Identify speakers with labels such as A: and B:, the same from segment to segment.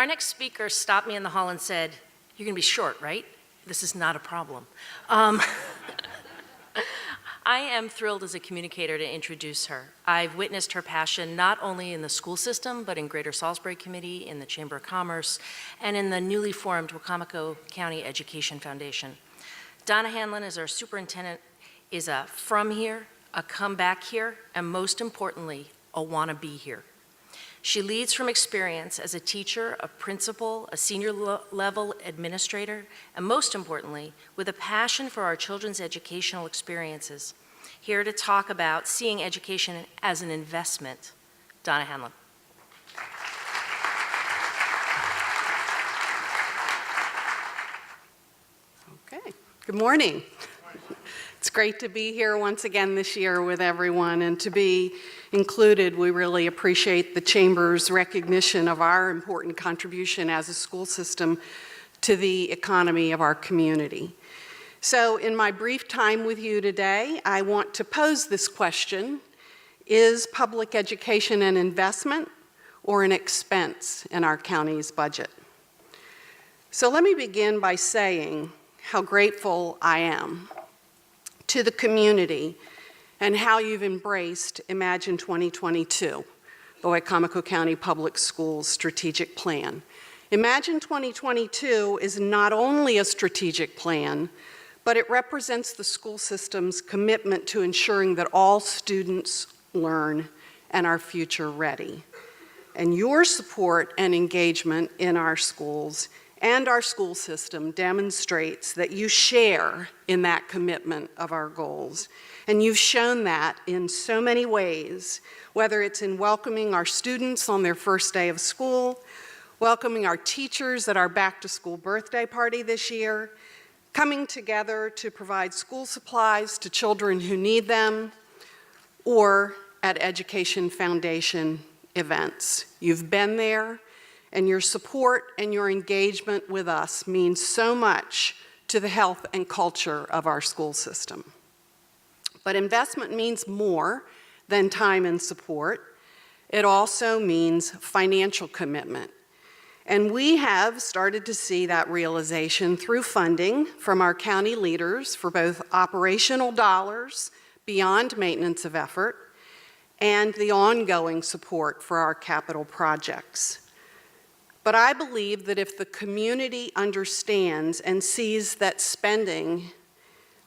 A: Our next speaker stopped me in the hall and said, "You're going to be short, right? This is not a problem." I am thrilled as a communicator to introduce her. I've witnessed her passion not only in the school system, but in Greater Salisbury Committee, in the Chamber of Commerce, and in the newly formed Wicomico County Education Foundation. Donna Hanlin is our superintendent, is a from here, a come back here, and most importantly, a wanna be here. She leads from experience as a teacher, a principal, a senior level administrator, and most importantly, with a passion for our children's educational experiences. Here to talk about seeing education as an investment, Donna Hanlin.
B: Okay, good morning. It's great to be here once again this year with everyone and to be included. We really appreciate the Chamber's recognition of our important contribution as a school system to the economy of our community. So in my brief time with you today, I want to pose this question: is public education an investment or an expense in our county's budget? So let me begin by saying how grateful I am to the community and how you've embraced Imagine 2022, the Wicomico County Public Schools strategic plan. Imagine 2022 is not only a strategic plan, but it represents the school system's commitment to ensuring that all students learn and are future ready. And your support and engagement in our schools and our school system demonstrates that you share in that commitment of our goals. And you've shown that in so many ways, whether it's in welcoming our students on their first day of school, welcoming our teachers at our back-to-school birthday party this year, coming together to provide school supplies to children who need them, or at Education Foundation events. You've been there, and your support and your engagement with us means so much to the health and culture of our school system. But investment means more than time and support. It also means financial commitment. And we have started to see that realization through funding from our county leaders for both operational dollars beyond maintenance of effort and the ongoing support for our capital projects. But I believe that if the community understands and sees that spending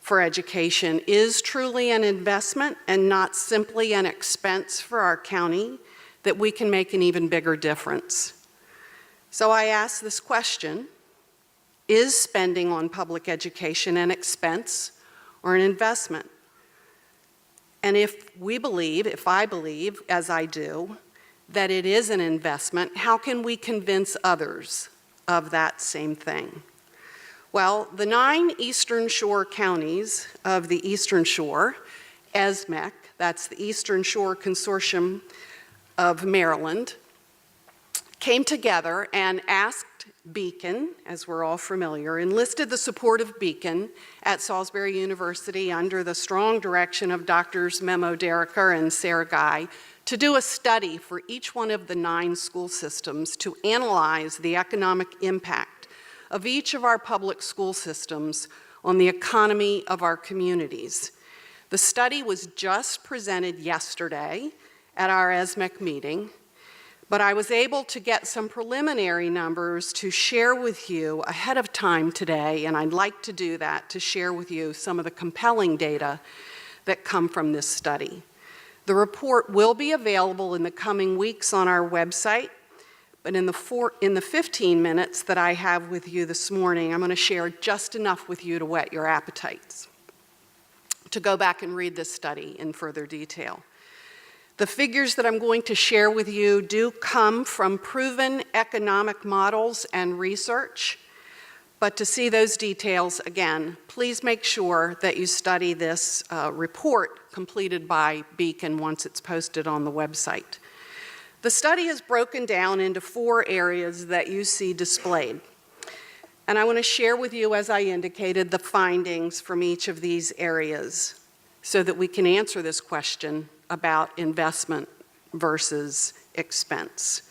B: for education is truly an investment and not simply an expense for our county, that we can make an even bigger difference. So I ask this question: is spending on public education an expense or an investment? And if I believe, as I do, that it is an investment, how can we convince others of that same thing? Well, the 9 Eastern Shore counties of the Eastern Shore, ESMEC, that's the Eastern Shore Consortium of Maryland, came together and asked Beacon, as we're all familiar, enlisted the support of Beacon at Salisbury University under the strong direction of Drs. Memo Derricker and Sarah Guy, to do a study for each one of the 9 school systems to analyze the economic impact of each of our public school systems on the economy of our communities. The study was just presented yesterday at our ESMEC meeting, but I was able to get some preliminary numbers to share with you ahead of time today, and I'd like to do that, to share with you some of the compelling data that come from this study. The report will be available in the coming weeks on our website, but in the 15 minutes that I have with you this morning, I'm going to share just enough with you to whet your appetites, to go back and read this study in further detail. The figures that I'm going to share with you do come from proven economic models and research, but to see those details, again, please make sure that you study this report completed by Beacon once it's posted on the website. The study is broken down into 4 areas that you see displayed. And I want to share with you, as I indicated, the findings from each of these areas so that we can answer this question about investment versus expense.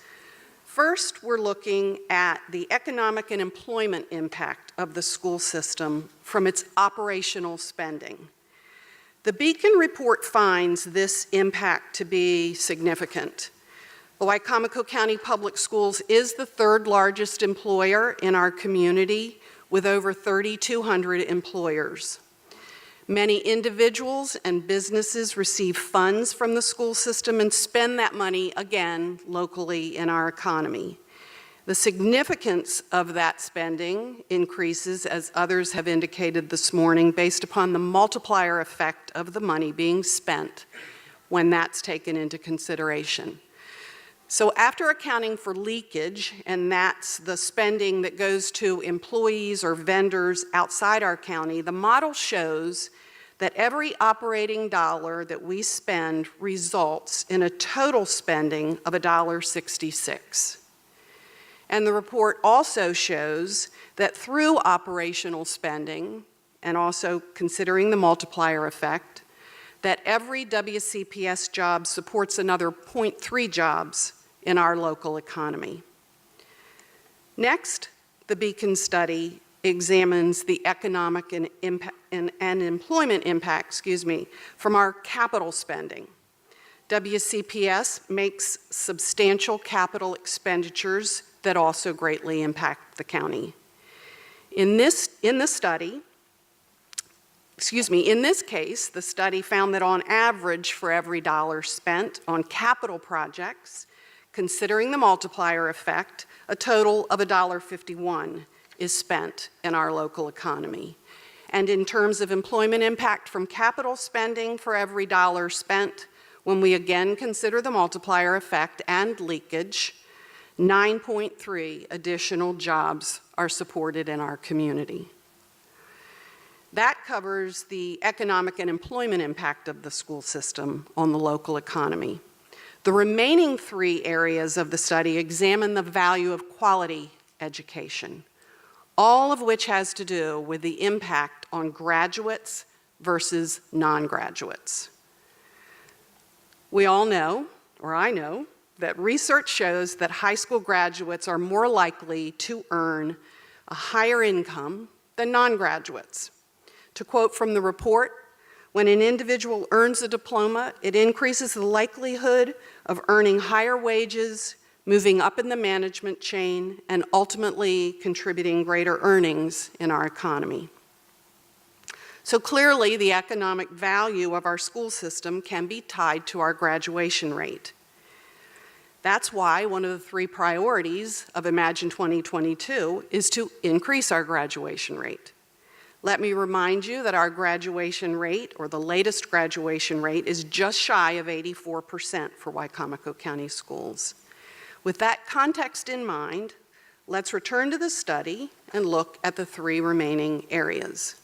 B: First, we're looking at the economic and employment impact of the school system from its operational spending. The Beacon report finds this impact to be significant. The Wicomico County Public Schools is the third largest employer in our community with over 3,200 employers. Many individuals and businesses receive funds from the school system and spend that money, again, locally in our economy. The significance of that spending increases, as others have indicated this morning, based upon the multiplier effect of the money being spent when that's taken into consideration. So after accounting for leakage, and that's the spending that goes to employees or vendors outside our county, the model shows that every operating dollar that we spend results in a total spending of $1.66. And the report also shows that through operational spending, and also considering the multiplier effect, that every WCPS job supports another 0.3 jobs in our local economy. Next, the Beacon study examines the economic and employment impact, from our capital spending. WCPS makes substantial capital expenditures that also greatly impact the county. In this case, the study found that on average for every dollar spent on capital projects, considering the multiplier effect, a total of $1.51 is spent in our local economy. And in terms of employment impact from capital spending for every dollar spent, when we again consider the multiplier effect and leakage, 9.3 additional jobs are supported in our community. That covers the economic and employment impact of the school system on the local economy. The remaining 3 areas of the study examine the value of quality education, all of which has to do with the impact on graduates versus non-graduates. We all know, or I know, that research shows that high school graduates are more likely to earn a higher income than non-graduates. To quote from the report, when an individual earns a diploma, it increases the likelihood of earning higher wages, moving up in the management chain, and ultimately contributing greater earnings in our economy. So clearly, the economic value of our school system can be tied to our graduation rate. That's why one of the 3 priorities of Imagine 2022 is to increase our graduation rate. Let me remind you that our graduation rate, or the latest graduation rate, is just shy of 84% for Wicomico County Schools. With that context in mind, let's return to the study and look at the 3 remaining areas.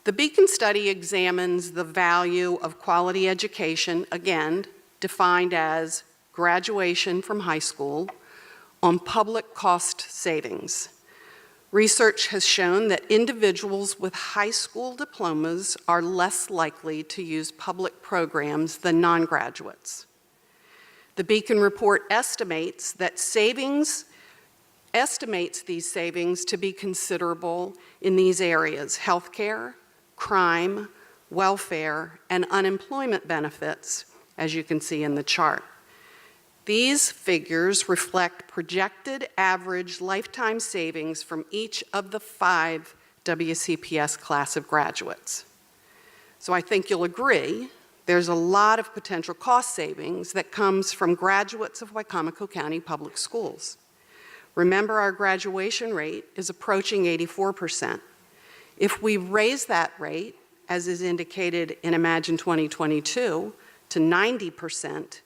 B: The Beacon study examines the value of quality education, again, defined as graduation from high school, on public cost savings. Research has shown that individuals with high school diplomas are less likely to use public programs than non-graduates. The Beacon report estimates these savings to be considerable in these areas: healthcare, crime, welfare, and unemployment benefits, as you can see in the chart. These figures reflect projected average lifetime savings from each of the 5 WCPS class of graduates. So I think you'll agree there's a lot of potential cost savings that comes from graduates of Wicomico County Public Schools. Remember, our graduation rate is approaching 84%. If we raise that rate, as is indicated in Imagine 2022, to 90%,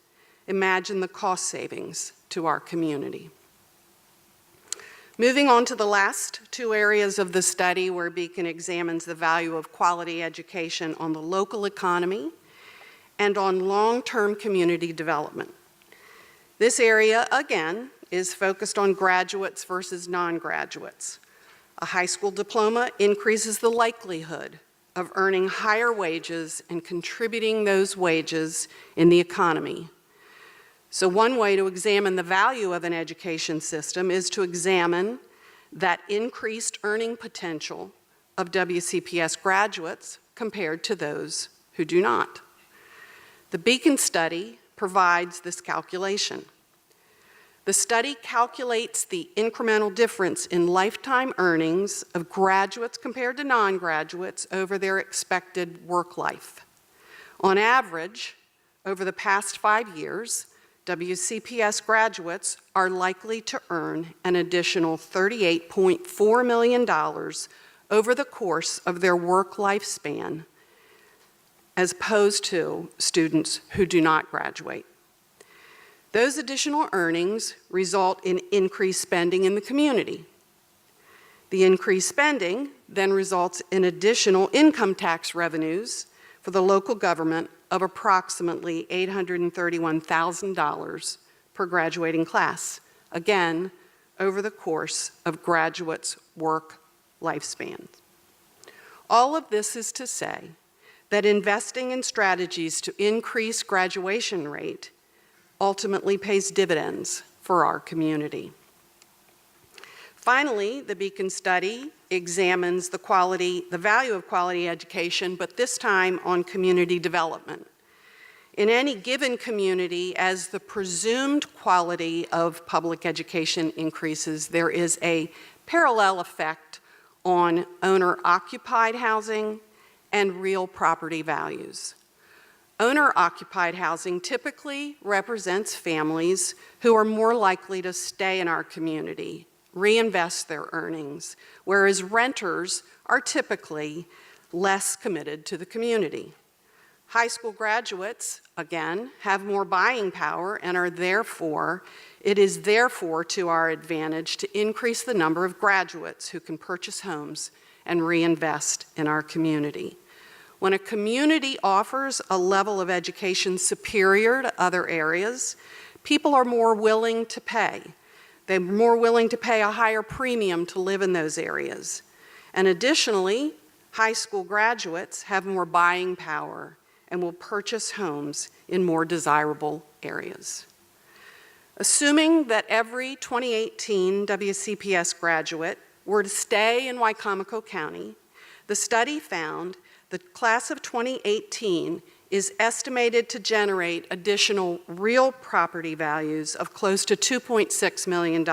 B: imagine the cost savings to our community. Moving on to the last 2 areas of the study where Beacon examines the value of quality education on the local economy and on long-term community development. This area, again, is focused on graduates versus non-graduates. A high school diploma increases the likelihood of earning higher wages and contributing those wages in the economy. So one way to examine the value of an education system is to examine that increased earning potential of WCPS graduates compared to those who do not. The Beacon study provides this calculation. The study calculates the incremental difference in lifetime earnings of graduates compared to non-graduates over their expected work life. On average, over the past 5 years, WCPS graduates are likely to earn an additional $38.4 million over the course of their work lifespan, as opposed to students who do not graduate. Those additional earnings result in increased spending in the community. The increased spending then results in additional income tax revenues for the local government of approximately $831,000 per graduating class, again, over the course of graduates' work lifespans. All of this is to say that investing in strategies to increase graduation rate ultimately pays dividends for our community. Finally, the Beacon study examines the value of quality education, but this time on community development. In any given community, as the presumed quality of public education increases, there is a parallel effect on owner-occupied housing and real property values. Owner-occupied housing typically represents families who are more likely to stay in our community, reinvest their earnings, whereas renters are typically less committed to the community. High school graduates, again, have more buying power and it is therefore to our advantage to increase the number of graduates who can purchase homes and reinvest in our community. When a community offers a level of education superior to other areas, people are more willing to pay. They're more willing to pay a higher premium to live in those areas. And additionally, high school graduates have more buying power and will purchase homes in more desirable areas. Assuming that every 2018 WCPS graduate were to stay in Wicomico County, the study found the class of 2018 is estimated to generate additional real property values of close to $2.6 million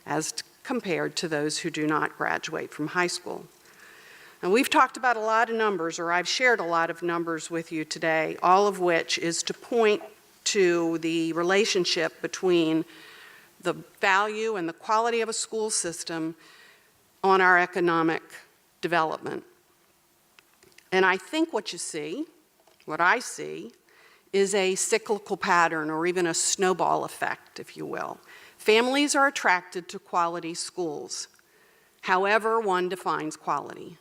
B: as compared to those who do not graduate from high school. And we've talked about a lot of numbers, or I've shared a lot of numbers with you today, all of which is to point to the relationship between the value and the quality of a school system on our economic development. And I think what I see, is a cyclical pattern or even a snowball effect, if you will. Families are attracted to quality schools, however one defines quality.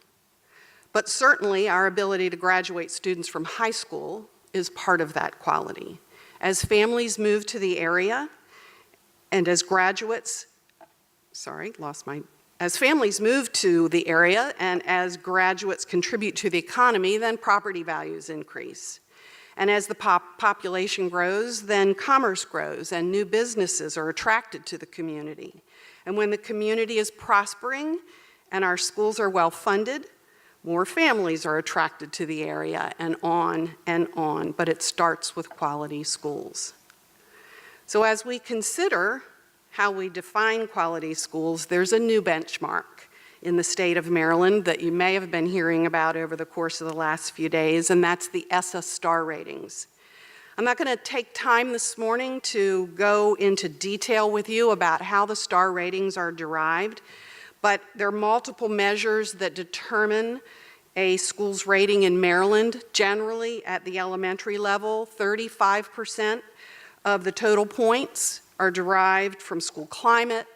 B: But certainly our ability to graduate students from high school is part of that quality. As families move to the area and as families move to the area and as graduates contribute to the economy, then property values increase. And as the population grows, then commerce grows and new businesses are attracted to the community. And when the community is prospering and our schools are well funded, more families are attracted to the area and on, but it starts with quality schools. So as we consider how we define quality schools, there's a new benchmark in the state of Maryland that you may have been hearing about over the course of the last few days, and that's the ESSA star ratings. I'm not going to take time this morning to go into detail with you about how the star ratings are derived, but there are multiple measures that determine a school's rating in Maryland. Generally, at the elementary level, 35% of the total points are derived from school climate,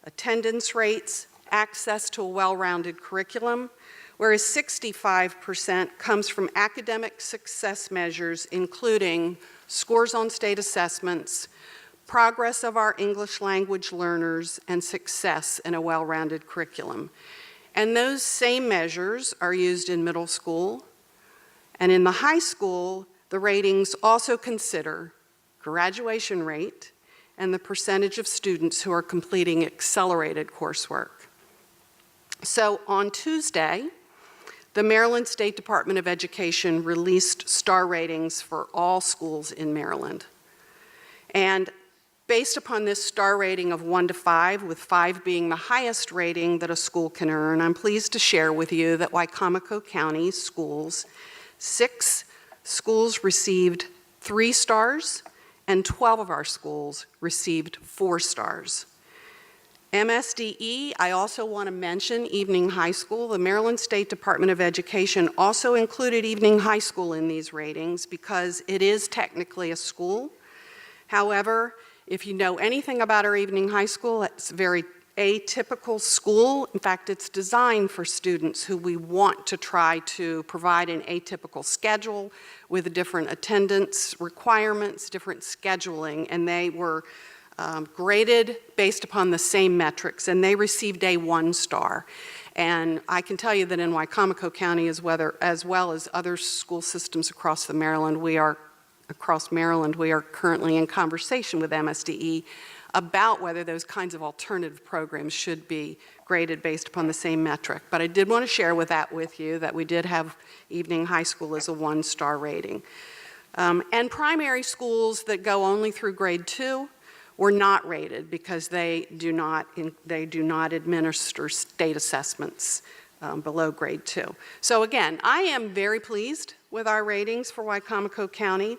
B: attendance rates, access to a well-rounded curriculum, whereas 65% comes from academic success measures, including scores on state assessments, progress of our English language learners, and success in a well-rounded curriculum. And those same measures are used in middle school, and in the high school, the ratings also consider graduation rate, and the percentage of students who are completing accelerated coursework. So on Tuesday, the Maryland State Department of Education released star ratings for all schools in Maryland. And based upon this star rating of 1 to 5, with 5 being the highest rating that a school can earn, I'm pleased to share with you that Wicomico County schools, 6 schools received 3 stars, and 12 of our schools received 4 stars. MSDE, I also want to mention Evening High School. The Maryland State Department of Education also included Evening High School in these ratings because it is technically a school. However, if you know anything about our Evening High School, it's a very atypical school. In fact, it's designed for students who we want to try to provide an atypical schedule with different attendance requirements, different scheduling, and they were graded based upon the same metrics, and they received a 1 star. And I can tell you that in Wicomico County, as well as other school systems across Maryland, we are currently in conversation with MSDE about whether those kinds of alternative programs should be graded based upon the same metric. But I did want to share with you that we did have Evening High School as a 1-star rating. And primary schools that go only through grade 2 were not rated because they do not administer state assessments below grade 2. So again, I am very pleased with our ratings for Wicomico County.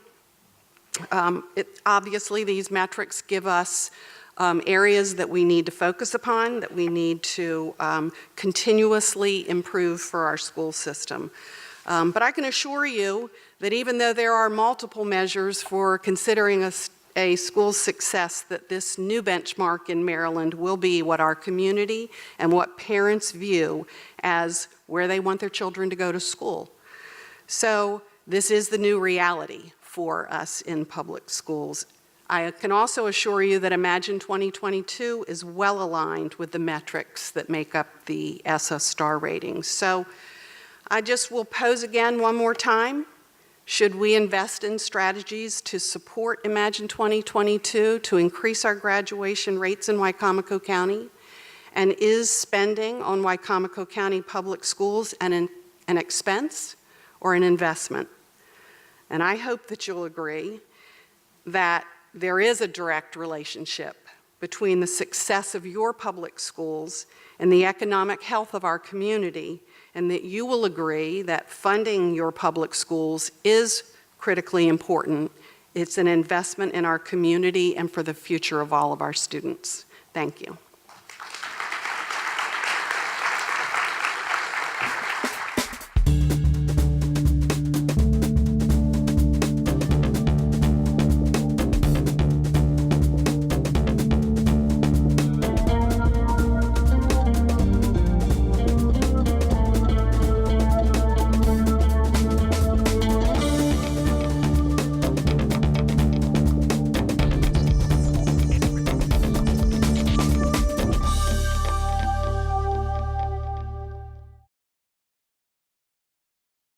B: Obviously, these metrics give us areas that we need to focus upon, that we need to continuously improve for our school system. But I can assure you that even though there are multiple measures for considering a school's success, that this new benchmark in Maryland will be what our community and what parents view as where they want their children to go to school. So this is the new reality for us in public schools. I can also assure you that Imagine 2022 is well aligned with the metrics that make up the ESSA star ratings. So I just will pose again one more time. Should we invest in strategies to support Imagine 2022 to increase our graduation rates in Wicomico County? And is spending on Wicomico County public schools an expense or an investment? And I hope that you'll agree that there is a direct relationship between the success of your public schools and the economic health of our community, and that you will agree that funding your public schools is critically important. It's an investment in our community and for the future of all of our students. Thank you.